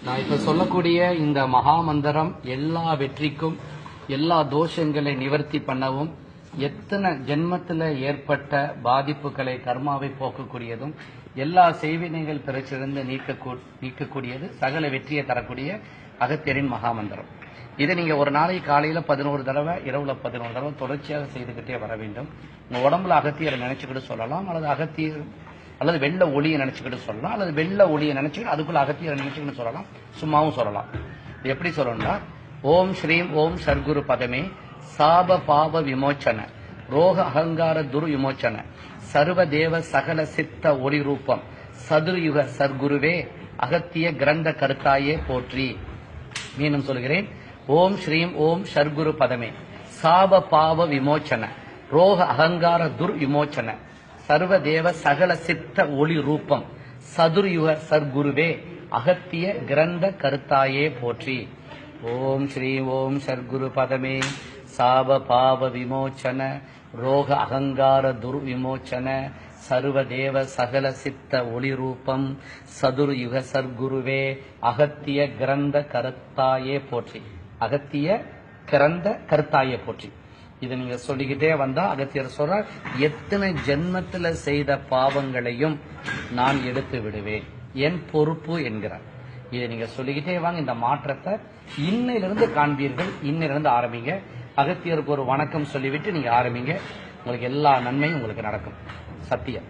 நான் இப்ப சொல்லக்கூடிய இந்த மகா மந்திரம் எல்லா வெற்றிக்கும், எல்லா தோஷங்களை நிவர்த்தி பண்ணவும், எத்தனை ஜென்மத்தில் ஏற்பட்ட பாதிப்புகளை கர்மாவை போக்கக்கூடியதும், எல்லா செய்வினைகள் பிறச்சிருந்து நீக்கக்கூடியது, சகல வெற்றியை தரக்கூடிய அகத்தியரின் மகா மந்திரம். இதை நீங்க ஒரு நாளைக்கு காலையில 11 தடவை, இரவுல 11 தடவை தொடர்ச்சியாக செய்துகிட்டே வர வேண்டும். உங்க உடம்புல அகத்தியரை நினைச்சுக்கிட்டு சொல்லலாம், அல்லது வெள்ள ஒளியை நினைச்சுக்கிட்டு சொல்லலாம், அல்லது வெள்ள ஒளியை நினைச்சுக்கிட்டு அதுக்குள்ள அகத்தியரை நினைச்சுக்கிட்டு சொல்லலாம், சும்மாவும் சொல்லலாம். இது எப்படி சொல்லணும்னா, ஓம் ஸ்ரீம் ஓம் சர்க்குரு பதமே சாப பாப விமோச்சன ரோக அகங்கார துரு விமோச்சன சர்வதேவ சகல சித்த ஒளி ரூபம் சதுர்யுக சர்க்குருவே அகத்திய கிரந்த கருத்தாயே போற்றி. மீண்டும் சொல்கிறேன். ஓம் ஸ்ரீம் ஓம் சர்க்குரு பதமே சாப பாவ விமோச்சன ரோக அகங்கார துர் விமோச்சன சர்வதேவ சகல சித்த ஒளி ரூபம் சதுர்யுக சர்க்குருவே அகத்திய கிரந்த கருத்தாயே போற்றி. ஓம் ஸ்ரீ ஓம் சர்க்குரு பதமே சாப பாவ விமோச்சன ரோக அகங்கார துர் விமோச்சன சர்வதேவ சகல சித்த ஒளி ரூபம் சதுர்யுக சர்க்குருவே அகத்திய கிரந்த கருத்தாயே போற்றி. அகத்திய கிரந்த கருத்தாயே போற்றி. இதை நீங்க சொல்லிக்கிட்டே வந்தா அகத்தியர் சொல்ற, எத்தனை ஜென்மத்தில் செய்த பாவங்களையும் நான் எடுத்து விடுவேன், என் பொறுப்பு என்கிறார். இதை நீங்க சொல்லிக்கிட்டே வாங்க. இந்த மாற்றத்தை இன்னையிலிருந்து காண்பீர்கள். இன்னையிலிருந்து ஆரம்பிங்க. அகத்தியருக்கு ஒரு வணக்கம் சொல்லிவிட்டு நீங்க ஆரம்பிங்க. உங்களுக்கு எல்லா நன்மையும் உங்களுக்கு நடக்கும். சத்தியம்.